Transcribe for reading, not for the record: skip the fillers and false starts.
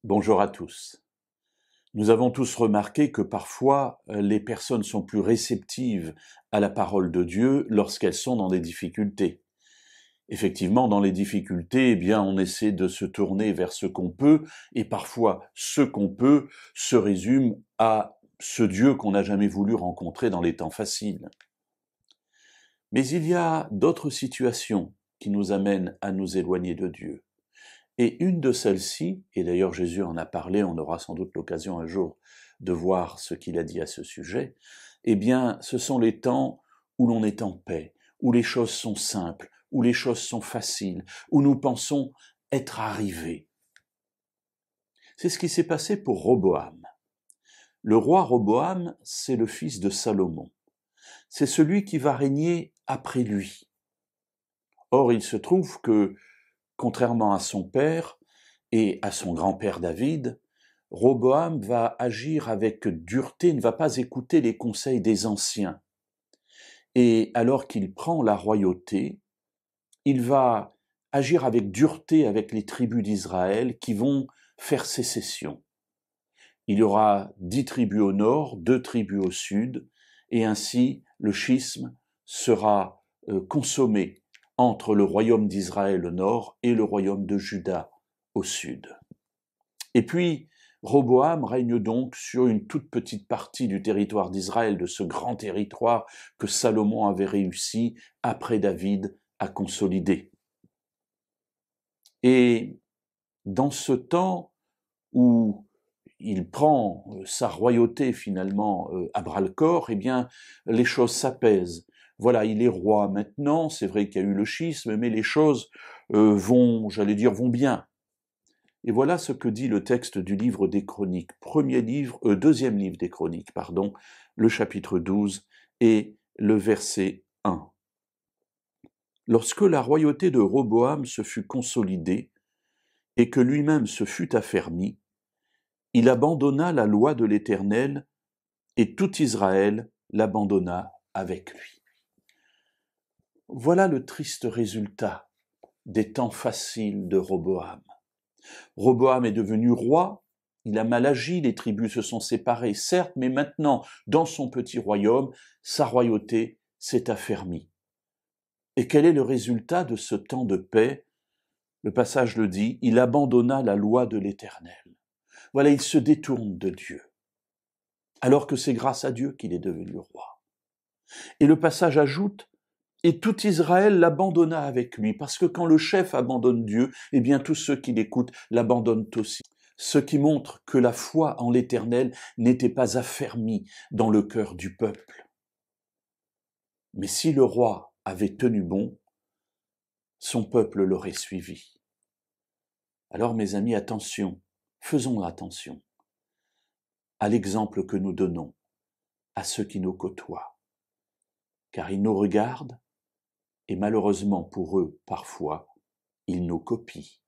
Bonjour à tous. Nous avons tous remarqué que parfois les personnes sont plus réceptives à la parole de Dieu lorsqu'elles sont dans des difficultés. Effectivement, dans les difficultés, on essaie de se tourner vers ce qu'on peut, et parfois ce qu'on peut se résume à ce Dieu qu'on n'a jamais voulu rencontrer dans les temps faciles. Mais il y a d'autres situations qui nous amènent à nous éloigner de Dieu. Et une de celles-ci, et d'ailleurs Jésus en a parlé, on aura sans doute l'occasion un jour de voir ce qu'il a dit à ce sujet, ce sont les temps où l'on est en paix, où les choses sont simples, où les choses sont faciles, où nous pensons être arrivés. C'est ce qui s'est passé pour Roboam. Le roi Roboam, c'est le fils de Salomon. C'est celui qui va régner après lui. Or, il se trouve que, contrairement à son père et à son grand-père David, Roboam va agir avec dureté, ne va pas écouter les conseils des anciens. Et alors qu'il prend la royauté, il va agir avec dureté avec les tribus d'Israël qui vont faire sécession. Il y aura 10 tribus au nord, 2 tribus au sud, et ainsi le schisme sera consommé entre le royaume d'Israël au nord et le royaume de Juda au sud. Et puis, Roboam règne donc sur une toute petite partie du territoire d'Israël, de ce grand territoire que Salomon avait réussi, après David, à consolider. Et dans ce temps où il prend sa royauté finalement à bras-le-corps, les choses s'apaisent. Voilà, il est roi maintenant, c'est vrai qu'il y a eu le schisme, mais les choses vont bien. Et voilà ce que dit le texte du livre des Chroniques, deuxième livre des Chroniques, le chapitre 12 et le verset 1. Lorsque la royauté de Roboam se fut consolidée et que lui-même se fut affermi, il abandonna la loi de l'Éternel et tout Israël l'abandonna avec lui. Voilà le triste résultat des temps faciles de Roboam. Roboam est devenu roi, il a mal agi, les tribus se sont séparées, certes, mais maintenant, dans son petit royaume, sa royauté s'est affermie. Et quel est le résultat de ce temps de paix? Le passage le dit, il abandonna la loi de l'Éternel. Voilà, il se détourne de Dieu, alors que c'est grâce à Dieu qu'il est devenu roi. Et le passage ajoute, et tout Israël l'abandonna avec lui, parce que quand le chef abandonne Dieu, tous ceux qui l'écoutent l'abandonnent aussi. Ce qui montre que la foi en l'Éternel n'était pas affermie dans le cœur du peuple. Mais si le roi avait tenu bon, son peuple l'aurait suivi. Alors mes amis, attention, faisons attention à l'exemple que nous donnons à ceux qui nous côtoient, car ils nous regardent et malheureusement pour eux, parfois, ils nous copient.